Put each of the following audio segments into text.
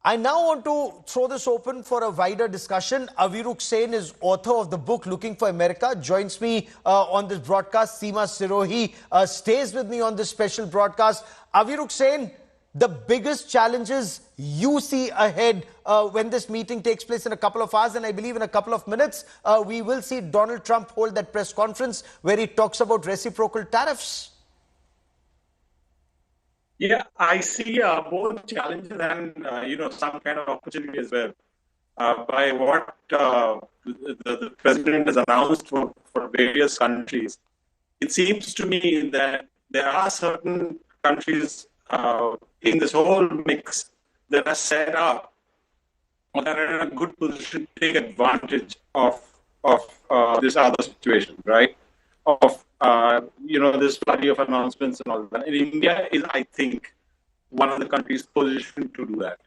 I now want to throw this open for a wider discussion. Aviruk Sen is author of the book Looking for America, joins me on this broadcast. Seema Sirohi stays with me on this special broadcast. Aviruk Sen, the biggest challenges you see ahead when this meeting takes place in a couple of hours, and I believe in a couple of minutes, we will see Donald Trump hold that press conference where he talks about reciprocal tariffs. Yeah, I see both challenges and some kind of opportunity as well. By what the president has announced for various countries, it seems to me that there are certain countries in this whole mix that are set up or that are in a good position to take advantage of this other situation, right? Of this flurry of announcements and all that. And India is, I think, one of the countries positioned to do that.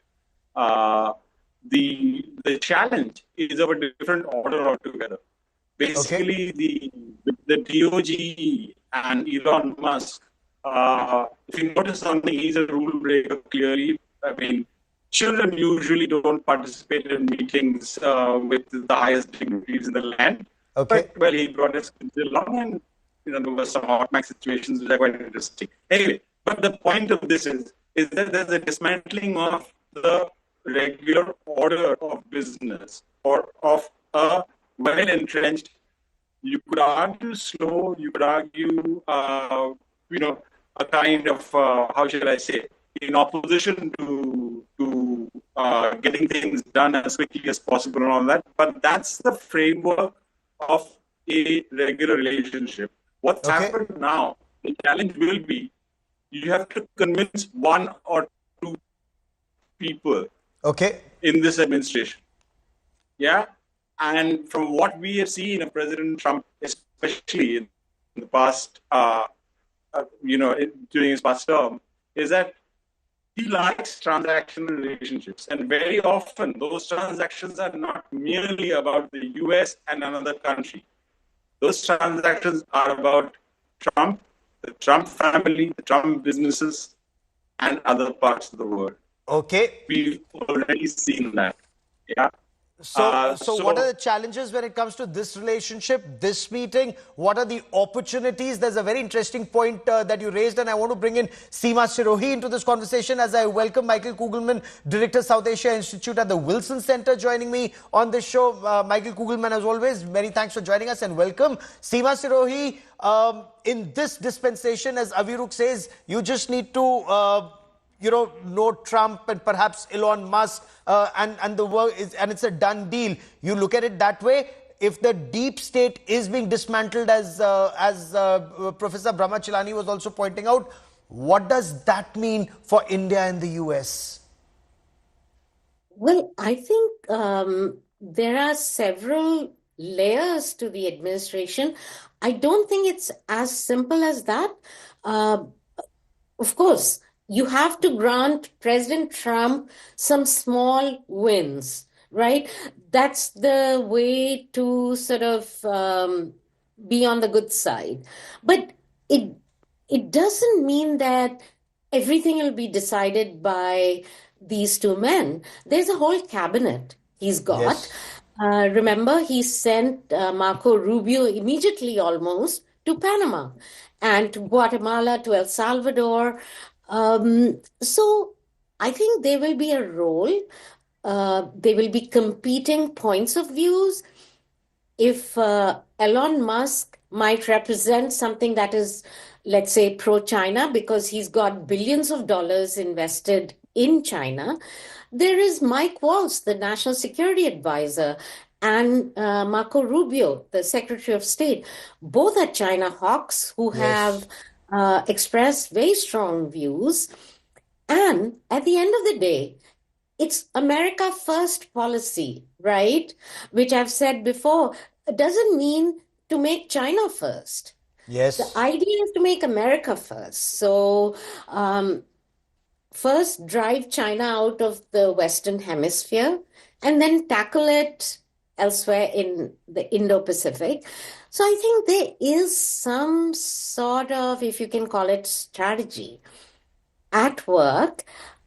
The challenge is of a different order altogether. Basically, the DOG and Elon Musk, if you notice something, he's a rule breaker clearly. I mean, children usually don't participate in meetings with the highest dignitaries in the land. Okay. But, well, he brought his kids along, and there were some hot mic situations which are quite interesting. Anyway, but the point of this is that there's a dismantling of the regular order of business or of a well-entrenched, you could argue slow, you could argue, a kind of, how should I say, in opposition to getting things done as quickly as possible and all that. But that's the framework of a regular relationship. What's happened now, the challenge will be you have to convince one or two people in this administration. Yeah? And from what we have seen of President Trump, especially in the past, during his past term, is that he likes transactional relationships. And very often, those transactions are not merely about the US and another country. Those transactions are about Trump, the Trump family, the Trump businesses, and other parts of the world. Okay. We've already seen that. Yeah. So what are the challenges when it comes to this relationship, this meeting? What are the opportunities? There's a very interesting point that you raised, and I want to bring in Seema Sirohi into this conversation as I welcome Michael Kugelman, Director, South Asia Institute at the Wilson Center, joining me on this show. Michael Kugelman, as always, many thanks for joining us and welcome. Seema Sirohi, in this dispensation, as Aviruk says, you just need to know Trump and perhaps Elon Musk and the work is, and it's a done deal. You look at it that way. If the deep state is being dismantled, as Professor Brahmachelani was also pointing out, what does that mean for India and the US? Well, I think there are several layers to the administration. I don't think it's as simple as that. Of course, you have to grant President Trump some small wins, right? That's the way to sort of be on the good side. But it doesn't mean that everything will be decided by these two men. There's a whole cabinet he's got. Yes. Remember, he sent Marco Rubio immediately almost to Panama and to Guatemala, to El Salvador. So I think there will be a role. There will be competing points of views. If Elon Musk might represent something that is, let's say, pro-China because he's got billions of dollars invested in China, there is Mike Waltz, the National Security Advisor, and Marco Rubio, the Secretary of State. Both are China hawks who have expressed very strong views. And at the end of the day, it's America first policy, right? Which I've said before, doesn't mean to make China first. Yes. The idea is to make America first. So first drive China out of the Western Hemisphere and then tackle it elsewhere in the Indo-Pacific. So I think there is some sort of, if you can call it, strategy at work.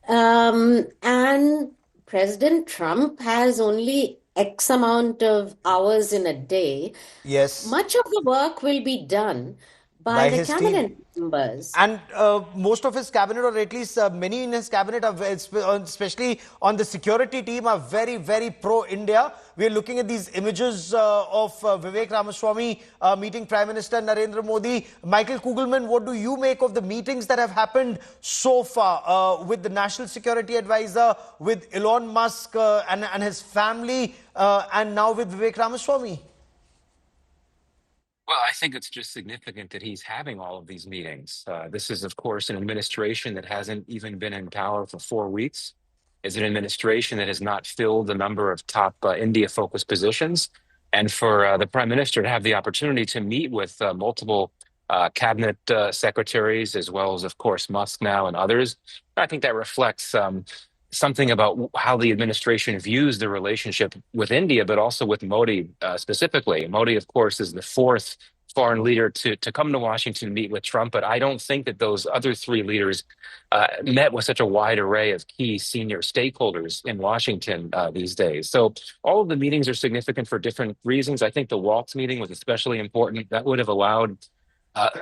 And President Trump has only X amount of hours in a day, Yes, much of the work will be done by by the his team. cabinet members. And most of his cabinet, or at least many in his cabinet, are especially on the security team, are very, very pro-India. We are looking at these images of Vivek Ramaswamy meeting Prime Minister Narendra Modi. Michael Kugelman, what do you make of the meetings that have happened so far with the National Security Advisor, with Elon Musk and his family, and now with Vivek Ramaswamy? Well, I think it's just significant that he's having all of these meetings. This is, of course, an administration that hasn't even been in power for 4 weeks. It's an administration that has not filled a number of top India-focused positions. And for the prime minister to have the opportunity to meet with multiple cabinet secretaries, as well as, of course, Musk now and others, I think that reflects something about how the administration views the relationship with India, but also with Modi specifically. Modi, of course, is the fourth foreign leader to come to Washington to meet with Trump, but I don't think that those other three leaders met with such a wide array of key senior stakeholders in Washington these days. So all of the meetings are significant for different reasons. I think the Waltz meeting was especially important. That would have allowed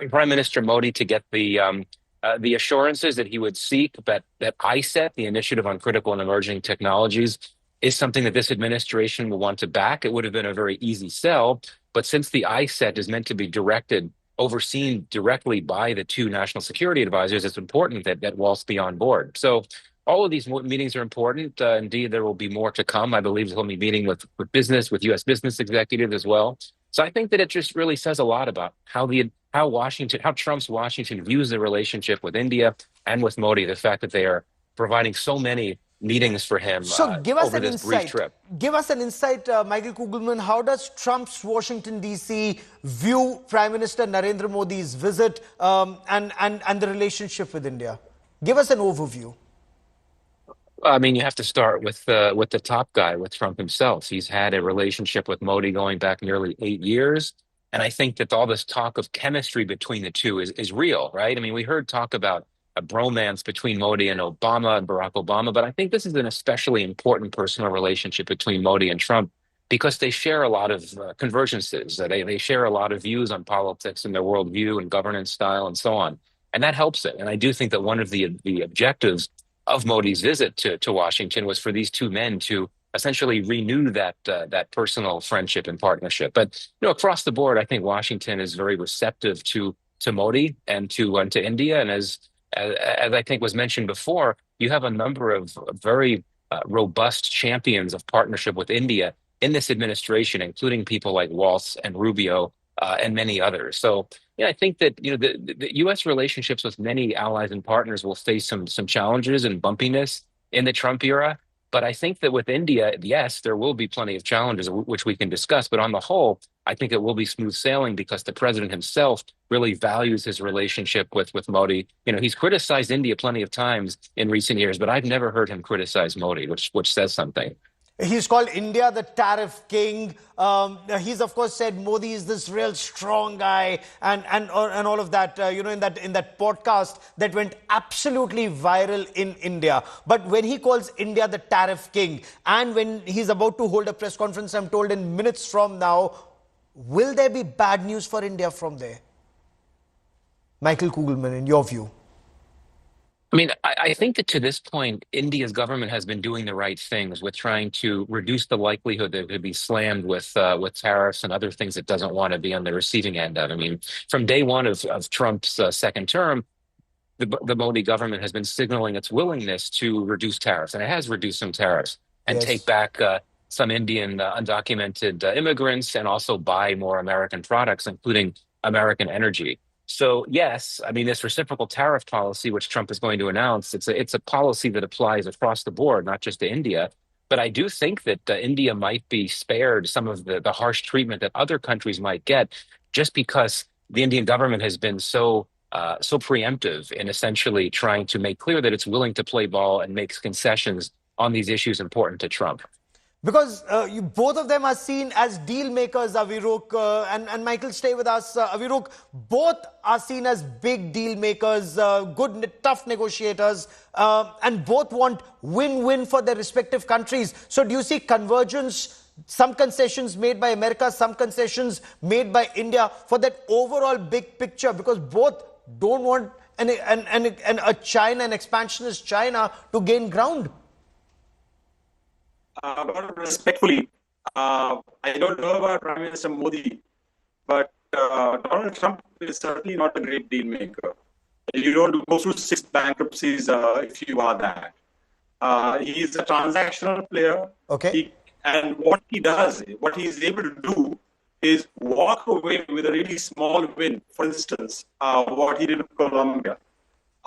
Prime Minister Modi to get the assurances that he would seek that ISET, the Initiative on Critical and Emerging Technologies, is something that this administration will want to back. It would have been a very easy sell, but since the ISET is meant to be overseen directly by the two national security advisors, it's important that Waltz be on board. So all of these meetings are important. Indeed, there will be more to come. I believe he'll be meeting with U.S. business executives as well. So I think that it just really says a lot about how Trump's Washington views the relationship with India and with Modi, the fact that they are providing so many meetings for him over this brief trip. Give us an insight, Michael Kugelman. How does Trump's Washington, D.C. view Prime Minister Narendra Modi's visit and the relationship with India? Give us an overview. I mean, you have to start with the top guy, with Trump himself. He's had a relationship with Modi going back nearly 8 years. And I think that all this talk of chemistry between the two is real, right? I mean, we heard talk about a bromance between Modi and Obama and Barack Obama, but I think this is an especially important personal relationship between Modi and Trump because they share a lot of convergences. They share a lot of views on politics and their worldview and governance style and so on. And that helps it. And I do think that one of the objectives of Modi's visit to Washington was for these two men to essentially renew that personal friendship and partnership. But across the board, I think Washington is very receptive to Modi and to India. And as I think was mentioned before, you have a number of very robust champions of partnership with India in this administration, including people like Waltz and Rubio and many others. So I think that the U.S. relationships with many allies and partners will face some challenges and bumpiness in the Trump era. But I think that with India, yes, there will be plenty of challenges, which we can discuss. But on the whole, I think it will be smooth sailing because the president himself really values his relationship with Modi. He's criticized India plenty of times in recent years, but I've never heard him criticize Modi, which says something. He's called India the tariff king. He's of course said Modi is this real strong guy and all of that. In that podcast that went absolutely viral in India. But when he calls India the tariff king, and when he's about to hold a press conference, I'm told in minutes from now, will there be bad news for India from there? Michael Kugelman, in your view. I mean, I think that to this point, India's government has been doing the right things with trying to reduce the likelihood that it could be slammed with tariffs and other things it doesn't want to be on the receiving end of. I mean, from day one of Trump's second term, the Modi government has been signaling its willingness to reduce tariffs, and it has reduced some tariffs and take back some Indian undocumented immigrants and also buy more American products, including American energy. So yes, I mean, this reciprocal tariff policy, which Trump is going to announce, it's a policy that applies across the board, not just to India. But I do think that India might be spared some of the harsh treatment that other countries might get, just because the Indian government has been so preemptive in essentially trying to make clear that it's willing to play ball and makes concessions on these issues important to Trump. Because both of them are seen as deal makers, Aviruk, and Michael, stay with us. Aviruk, both are seen as big deal makers, good, tough negotiators, and both want win-win for their respective countries. So do you see convergence, some concessions made by America, some concessions made by India for that overall big picture? Because both don't want an expansionist China to gain ground. Respectfully, I don't know about Prime Minister Modi, but Donald Trump is certainly not a great deal maker. You don't go through 6 bankruptcies if you are that. He's a transactional player. Okay. And what he does, what he's able to do is walk away with a really small win. For instance, what he did in Colombia.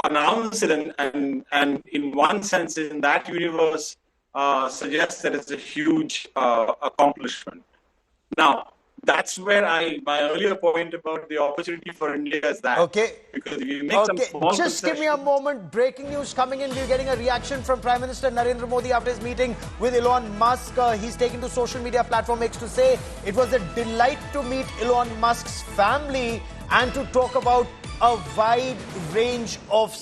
Announce it and in one sense, in that universe, suggests that it's a huge accomplishment. Now, that's where my earlier point about the opportunity for India is that. Okay. Because if you make some small Just give me a moment. Breaking news coming in. We're getting a reaction from Prime Minister Narendra Modi after his meeting with Elon Musk. He's taken to social media platform X to say it was a delight to meet Elon Musk's family and to talk about a wide range of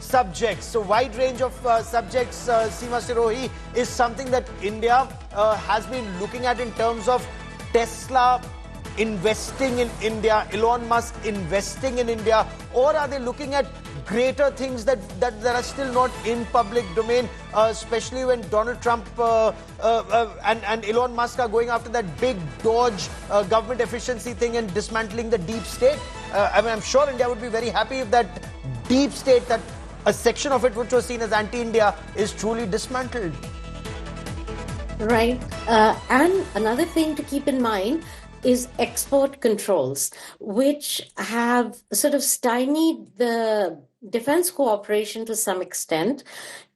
subjects. So wide range of subjects, Seema Sirohi, is something that India has been looking at in terms of Tesla investing in India, Elon Musk investing in India, or are they looking at greater things that are still not in public domain, especially when Donald Trump and Elon Musk are going after that big Dodge government efficiency thing and dismantling the deep state? I mean, I'm sure India would be very happy if that deep state, that a section of it which was seen as anti-India, is truly dismantled. Right. And another thing to keep in mind is export controls, which have sort of stymied the defense cooperation to some extent.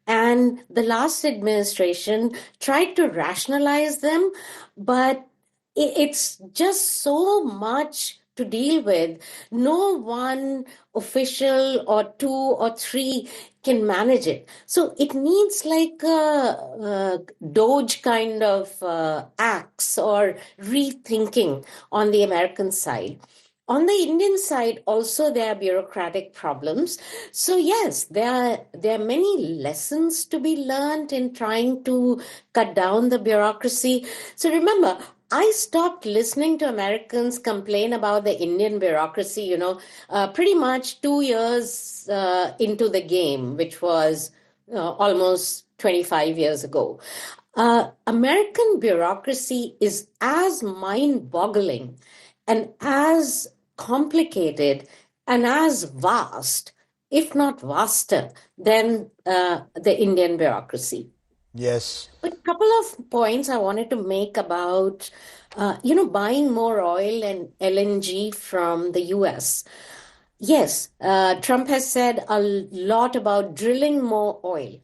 And the last administration tried to rationalize them, but it's just so much to deal with. No one official or 2 or 3 can manage it. So it needs like a Doge kind of axe or rethinking on the American side. On the Indian side, also there are bureaucratic problems. So yes, there are many lessons to be learned in trying to cut down the bureaucracy. So remember, I stopped listening to Americans complain about the Indian bureaucracy, pretty much 2 years into the game, which was almost 25 years ago. American bureaucracy is as mind-boggling and as complicated and as vast, if not vaster, than the Indian bureaucracy. Yes. But a couple of points I wanted to make about, buying more oil and LNG from the US. Yes, Trump has said a lot about drilling more oil,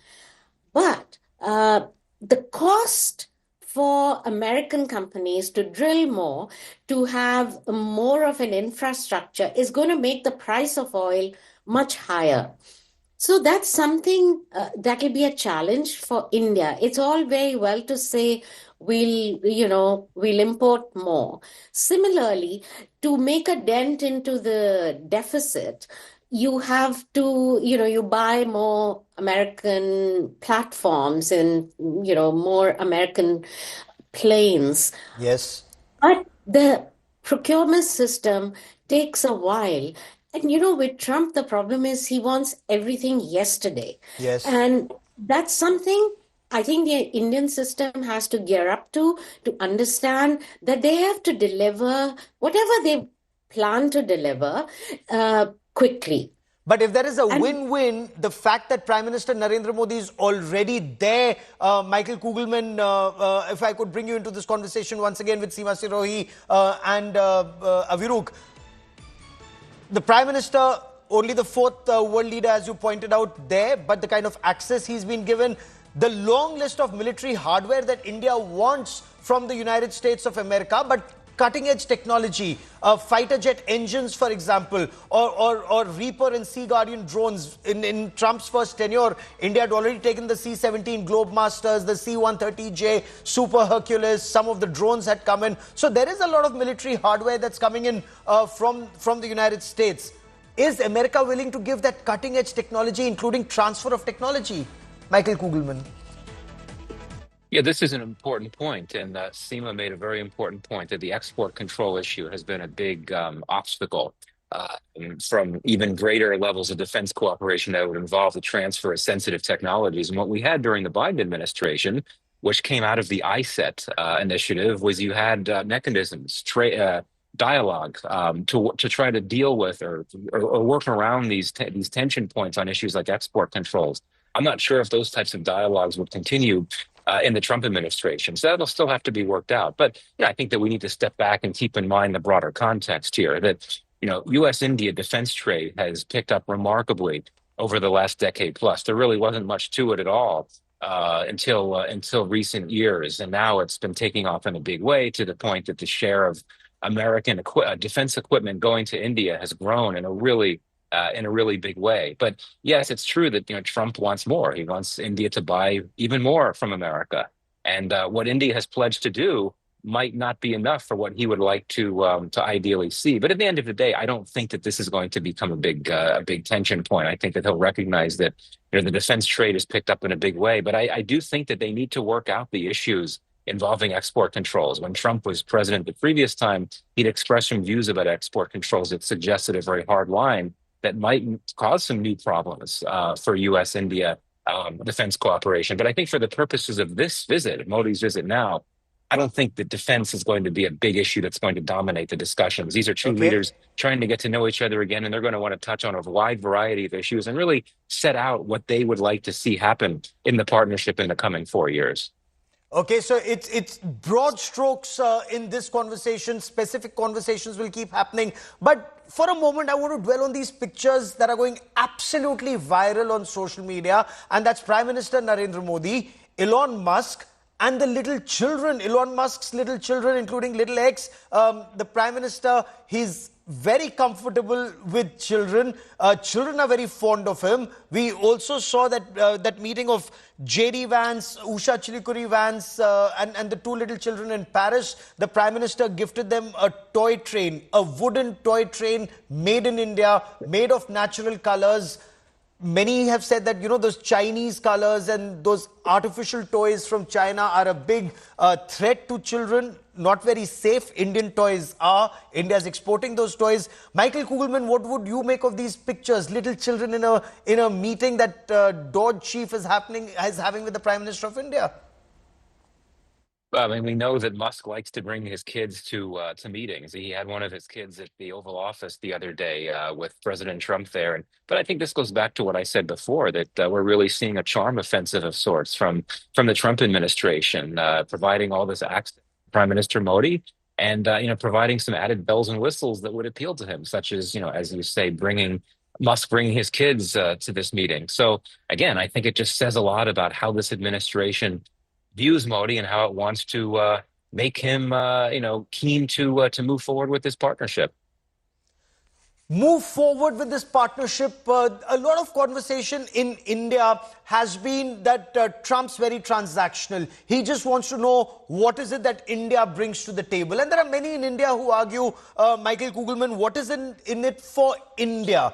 but the cost for American companies to drill more, to have more of an infrastructure, is going to make the price of oil much higher. So that's something that will be a challenge for India. It's all very well to say we'll import more. Similarly, to make a dent into the deficit, you have to, you buy more American platforms and, more American planes. Yes. But the procurement system takes a while. And, with Trump, the problem is he wants everything yesterday. Yes. And that's something I think the Indian system has to gear up to understand that they have to deliver whatever they plan to deliver quickly. But if there is a win-win, the fact that Prime Minister Narendra Modi is already there, Michael Kugelman, if I could bring you into this conversation once again with Seema Sirohi and Aviruk. The Prime Minister, only the 4th world leader, as you pointed out there, but the kind of access he's been given, the long list of military hardware that India wants from the United States of America, but cutting-edge technology, fighter jet engines, for example, or Reaper and Sea Guardian drones. In Trump's first tenure, India had already taken the C-17 Globemasters, the C-130J, Super Hercules. Some of the drones had come in. So there is a lot of military hardware that's coming in from the United States. Is America willing to give that cutting-edge technology, including transfer of technology? Michael Kugelman. Yeah, this is an important point, and Seema made a very important point that the export control issue has been a big obstacle from even greater levels of defense cooperation that would involve the transfer of sensitive technologies. And what we had during the Biden administration, which came out of the ISET initiative, was you had mechanisms, dialogue to try to deal with or work around these tension points on issues like export controls. I'm not sure if those types of dialogues would continue in the Trump administration. So that'll still have to be worked out. But I think that we need to step back and keep in mind the broader context here that, U.S.-India defense trade has picked up remarkably over the last decade plus. There really wasn't much to it at all until recent years. And now it's been taking off in a big way to the point that the share of American defense equipment going to India has grown in a really big way. But yes, it's true that Trump wants more. He wants India to buy even more from America, and what India has pledged to do might not be enough for what he would like to ideally see. But at the end of the day, I don't think that this is going to become a big tension point. I think that he'll recognize that the defense trade has picked up in a big way. But I do think that they need to work out the issues involving export controls. When Trump was president the previous time, he'd expressed some views about export controls that suggested a very hard line that might cause some new problems for U.S.-India defense cooperation. But I think for the purposes of this visit, Modi's visit now, I don't think that defense is going to be a big issue that's going to dominate the discussions. These are two leaders trying to get to know each other again, and they're going to want to touch on a wide variety of issues and really set out what they would like to see happen in the partnership in the coming 4 years. Okay, so it's broad strokes in this conversation. Specific conversations will keep happening. But for a moment, I want to dwell on these pictures that are going absolutely viral on social media. And that's Prime Minister Narendra Modi, Elon Musk, and the little children, Elon Musk's little children, including little X. The Prime Minister, he's very comfortable with children. Children are very fond of him. We also saw that meeting of J.D. Vance, Usha Chilikuri Vance, and the two little children in Paris. The Prime Minister gifted them a toy train, a wooden toy train made in India, made of natural colors. Many have said that, those Chinese colors and those artificial toys from China are a big threat to children, not very safe. Indian toys are. India's exporting those toys. Michael Kugelman, what would you make of these pictures? Little children in a meeting that DOD chief is having with the Prime Minister of India. I mean, we know that Musk likes to bring his kids to meetings. He had one of his kids at the Oval Office the other day with President Trump there. But I think this goes back to what I said before, that we're really seeing a charm offensive of sorts from the Trump administration, providing all this access to Prime Minister Modi and providing some added bells and whistles that would appeal to him, such as as you say, Musk bringing his kids to this meeting. So again, I think it just says a lot about how this administration views Modi and how it wants to make him, keen to move forward with this partnership. Move forward with this partnership. A lot of conversation in India has been that Trump's very transactional. He just wants to know what is it that India brings to the table. And there are many in India who argue, Michael Kugelman, what is in it for India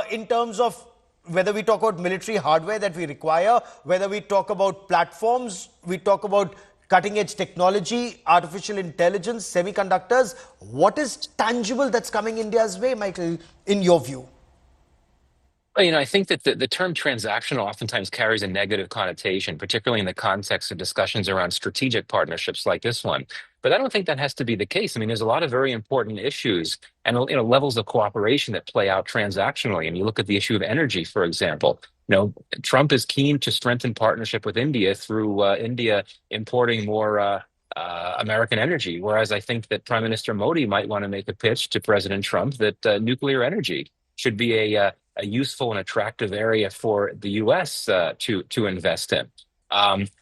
in terms of whether we talk about military hardware that we require, whether we talk about platforms, we talk about cutting-edge technology, artificial intelligence, semiconductors. What is tangible that's coming India's way, Michael, in your view? Well, I think that the term transactional oftentimes carries a negative connotation, particularly in the context of discussions around strategic partnerships like this one. But I don't think that has to be the case. I mean, there's a lot of very important issues and levels of cooperation that play out transactionally. And you look at the issue of energy, for example. Trump is keen to strengthen partnership with India through India importing more American energy, whereas I think that Prime Minister Modi might want to make a pitch to President Trump that nuclear energy should be a useful and attractive area for the U.S. to invest in.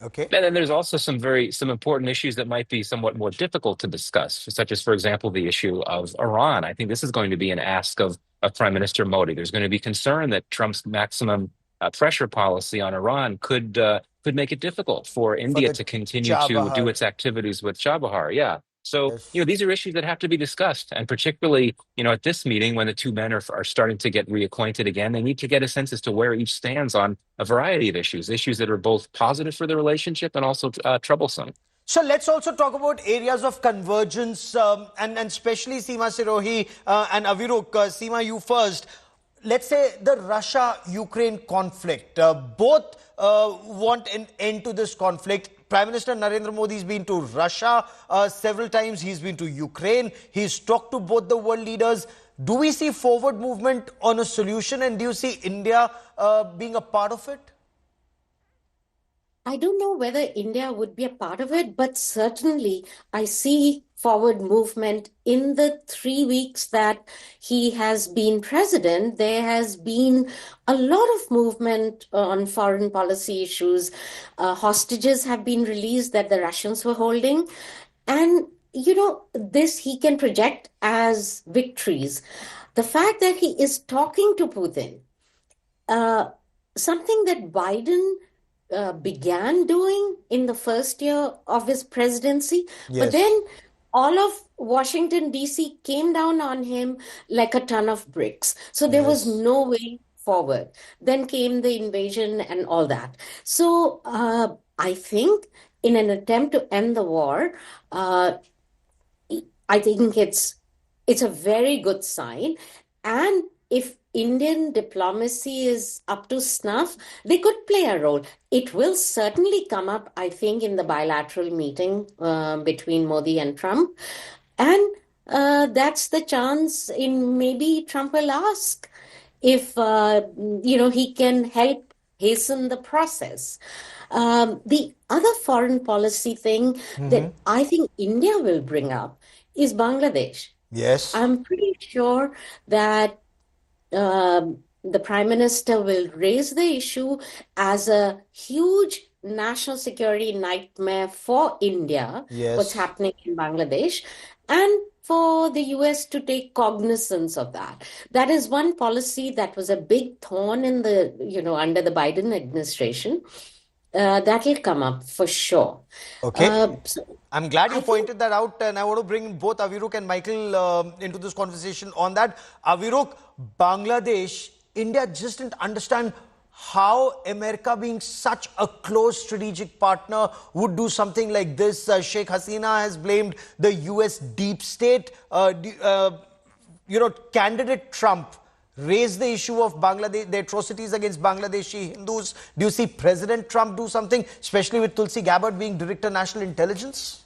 Okay. And then there's also some important issues that might be somewhat more difficult to discuss, such as, for example, the issue of Iran. I think this is going to be an ask of Prime Minister Modi. There's going to be concern that Trump's maximum pressure policy on Iran could make it difficult for For India the to continue to do Chabahar. its activities with Chabahar. Yeah. So, Yes. these are issues that have to be discussed. And particularly, at this meeting, when the two men are starting to get reacquainted again, they need to get a sense as to where each stands on a variety of issues that are both positive for the relationship and also troublesome. So let's also talk about areas of convergence and especially Seema Sirohi and Aviruk. Seema, you first. Let's say the Russia-Ukraine conflict. Both want an end to this conflict. Prime Minister Narendra Modi has been to Russia several times. He's been to Ukraine. He's talked to both the world leaders. Do we see forward movement on a solution, and do you see India being a part of it? I don't know whether India would be a part of it, but certainly I see forward movement in the 3 weeks that he has been president. There has been a lot of movement on foreign policy issues. Hostages have been released that the Russians were holding. And, this he can project as victories. The fact that he is talking to Putin, something that Biden began doing in the first year of his presidency, but Yes. then all of Washington, D.C. came down on him like a ton of bricks. So there was Yes. no way forward. Then came the invasion and all that. So I think in an attempt to end the war, I think it's a very good sign. And if Indian diplomacy is up to snuff, they could play a role. It will certainly come up, I think, in the bilateral meeting between Modi and Trump. And that's the chance in maybe Trump will ask if, he can help hasten the process. The other foreign policy thing that I think India will bring up is Bangladesh. Yes. I'm pretty sure that the Prime Minister will raise the issue as a huge national security nightmare for India, Yes. what's happening in Bangladesh, and for the US to take cognizance of that. That is one policy that was a big thorn in the, under the Biden administration. That'll come up for sure. Okay. So I'm glad you I think pointed that out, and I want to bring both Aviruk and Michael into this conversation on that. Aviruk, Bangladesh, India just didn't understand how America, being such a close strategic partner, would do something like this. Sheikh Hasina has blamed the US deep state. Candidate Trump raised the issue of Bangladesh, the atrocities against Bangladeshi Hindus. Do you see President Trump do something, especially with Tulsi Gabbard being Director National Intelligence?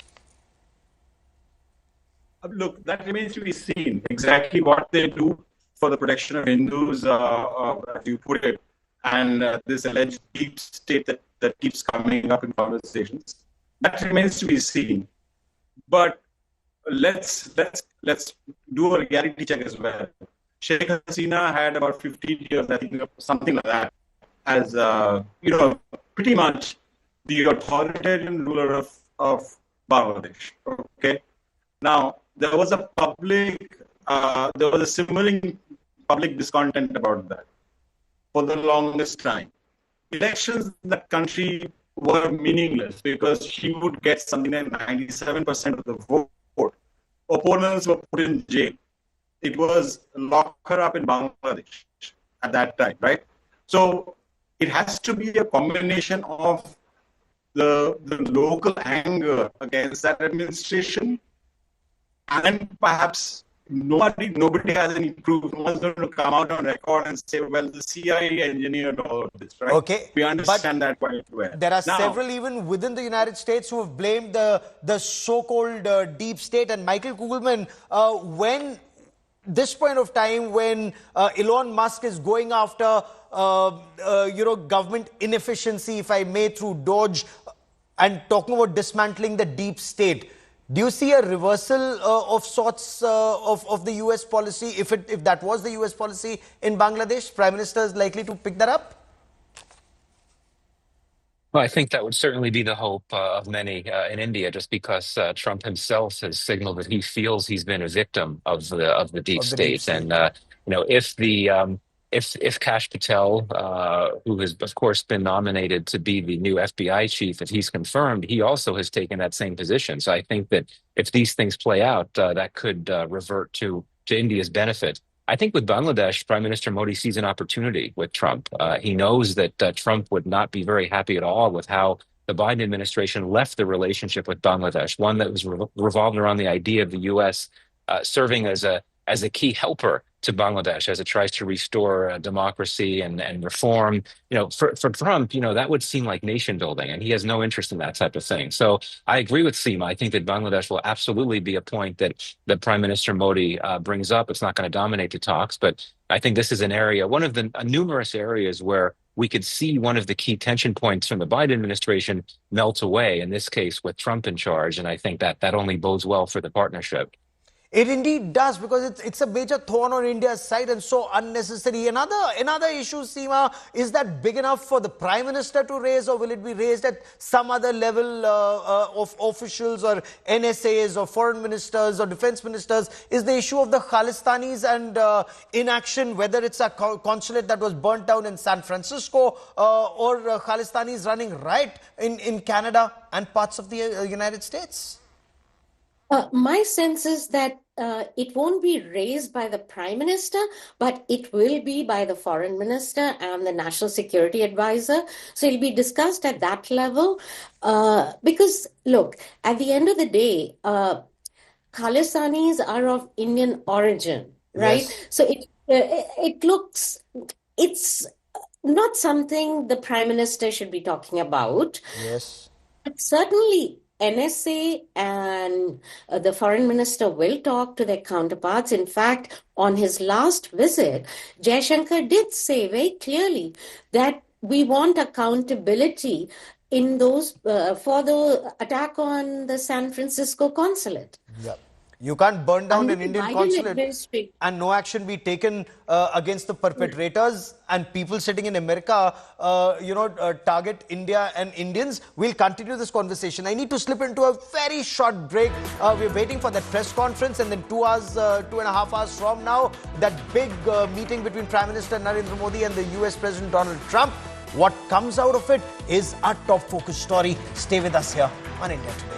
Look, that remains to be seen exactly what they do for the protection of Hindus, as you put it, and this alleged deep state that keeps coming up in conversations. That remains to be seen. But let's do a reality check as well. Sheikh Hasina had about 15 years, I think, something like that, as pretty much the authoritarian ruler of Bangladesh. Okay, now there was a simmering public discontent about that for the longest time. Elections in that country were meaningless because she would get something like 97% of the vote. Opponents were put in jail. It was lock her up in Bangladesh at that time, right? So it has to be a combination of the local anger against that administration, and perhaps nobody has any proof. No one's going to come out on record and say, well, the CIA engineered all of this, right? Okay, we understand that quite well. There are several even within the United States who have blamed the so-called deep state. And Michael Kugelman, when this point of time when Elon Musk is going after government inefficiency, if I may, through Doge, and talking about dismantling the deep state, do you see a reversal of sorts of the US policy? If that was the US policy in Bangladesh, Prime Minister is likely to pick that up? Well, I think that would certainly be the hope of many in India, just because Trump himself has signaled that he feels he's been a victim of the deep Of the deep state. state. And if the if Kash Patel, who has of course been nominated to be the new FBI chief, if he's confirmed, he also has taken that same position. So I think that if these things play out, that could revert to India's benefit. I think with Bangladesh, Prime Minister Modi sees an opportunity with Trump. He knows that Trump would not be very happy at all with how the Biden administration left the relationship with Bangladesh, one that was revolved around the idea of the U.S. Serving as a key helper to Bangladesh as it tries to restore democracy and reform. For Trump, that would seem like nation building, and he has no interest in that type of thing. So I agree with Seema. I think that Bangladesh will absolutely be a point that Prime Minister Modi brings up. It's not going to dominate the talks, but I think this is an area, one of the numerous areas where we could see one of the key tension points from the Biden administration melt away, in this case with Trump in charge. And I think that only bodes well for the partnership. It indeed does, because it's a major thorn on India's side and so unnecessary. Another issue, Seema, is that big enough for the Prime Minister to raise, or will it be raised at some other level of officials or NSAs or foreign ministers or defense ministers? Is the issue of the Khalistanis and inaction, whether it's a consulate that was burnt down in San Francisco or Khalistanis running riot in Canada and parts of the United States? My sense is that it won't be raised by the Prime Minister, but it will be by the Foreign Minister and the National Security Advisor. So it'll be discussed at that level. Because, look, at the end of the day, Khalistanis are of Indian origin, right? Yes. So it's not something the Prime Minister should be talking about. Yes. But certainly, NSA and the foreign minister will talk to their counterparts. In fact, on his last visit, Jaishankar did say very clearly that we want accountability in those for the attack on the San Francisco consulate. Yeah. You can't burn down Under an the Indian Biden consulate administration. and no action be taken against the perpetrators, and people sitting in America, target India and Indians. We'll continue this conversation. I need to slip into a very short break. We're waiting for that press conference, and then 2.5 hours from now, that big meeting between Prime Minister Narendra Modi and the US President Donald Trump. What comes out of it is our top focus story. Stay with us here on India Today.